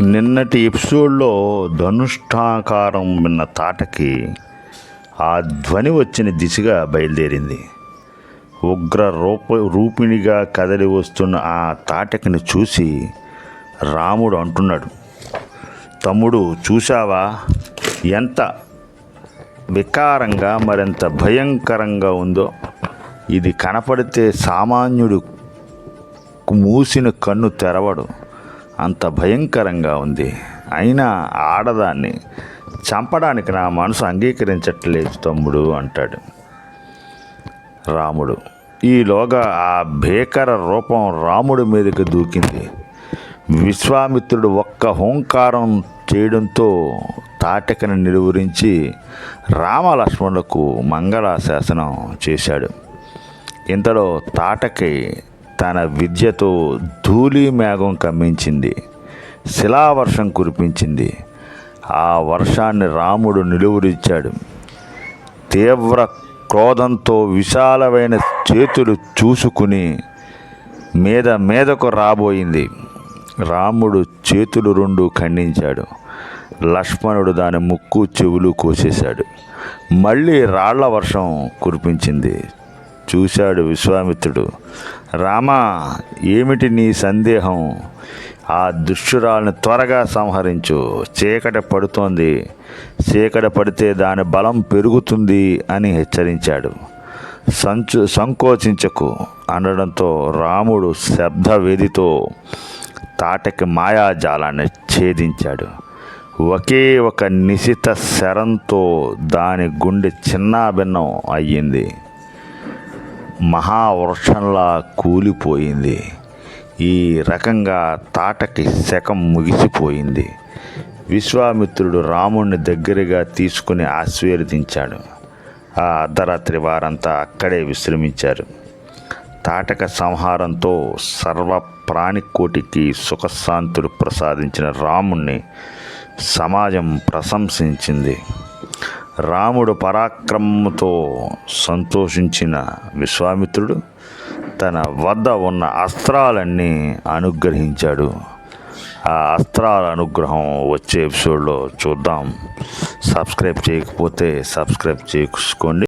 నిన్నటి ఎపిసోడ్లో ధనుష్ఠాకారం విన్న తాటకి ఆ ధ్వని వచ్చిన దిశగా బయలుదేరింది. ఉగ్ర రూపిణిగా కదలి వస్తున్న ఆ తాటకిని చూసి రాముడు అంటున్నాడు, తమ్ముడు చూశావా, ఎంత వికారంగా మరింత భయంకరంగా ఉందో. ఇది కనపడితే సామాన్యుడు మూసిన కన్ను తెరవడు, అంత భయంకరంగా ఉంది. అయినా ఆడదాన్ని చంపడానికి నా మనసు అంగీకరించట్లేదు తమ్ముడు అంటాడు రాముడు. ఈలోగా ఆ భీకర రూపం రాముడి మీదకి దూకింది. విశ్వామిత్రుడు ఒక్క హోంకారం చేయడంతో తాటకని నిలువరించి రామలక్ష్మణులకు మంగళాశాసనం చేశాడు. ఇంతలో తాటకి తన విద్యతో ధూళి మేఘం కమ్మించింది, శిలావర్షం కురిపించింది. ఆ వర్షాన్ని రాముడు నిలువరించాడు. తీవ్ర క్రోధంతో విశాలమైన చేతులు చూసుకుని మీదకు రాబోయింది. రాముడు చేతులు రెండు ఖండించాడు. లక్ష్మణుడు దాని ముక్కు చెవులు కోసేశాడు. మళ్ళీ రాళ్ల వర్షం కురిపించింది. చూశాడు విశ్వామిత్రుడు. రామా, ఏమిటి నీ సందేహం? ఆ దుష్టురాలను త్వరగా సంహరించు, చీకటి పడుతోంది, చీకటి పడితే దాని బలం పెరుగుతుంది అని హెచ్చరించాడు. సంకోచించకు అనడంతో రాముడు శబ్దవేదితో తాటకి మాయాజాలాన్ని ఛేదించాడు. ఒకే ఒక నిశిత శరంతో దాని గుండె చిన్నాభిన్నం అయ్యింది, మహావృక్షంలా కూలిపోయింది. ఈ రకంగా తాటకి శకం ముగిసిపోయింది. విశ్వామిత్రుడు రాముణ్ణి దగ్గరగా తీసుకుని ఆశీర్వదించాడు. ఆ అర్ధరాత్రి వారంతా అక్కడే విశ్రమించారు. తాటక సంహారంతో సర్వ ప్రాణికోటికి సుఖశాంతులు ప్రసాదించిన రాముణ్ణి సమాజం ప్రశంసించింది. రాముడు పరాక్రమంతో సంతోషించిన విశ్వామిత్రుడు తన వద్ద ఉన్న అస్త్రాలన్నీ అనుగ్రహించాడు. ఆ అస్త్రాల అనుగ్రహం వచ్చే ఎపిసోడ్లో చూద్దాం. సబ్స్క్రైబ్ చేయకపోతే సబ్స్క్రైబ్ చేసుకోండి.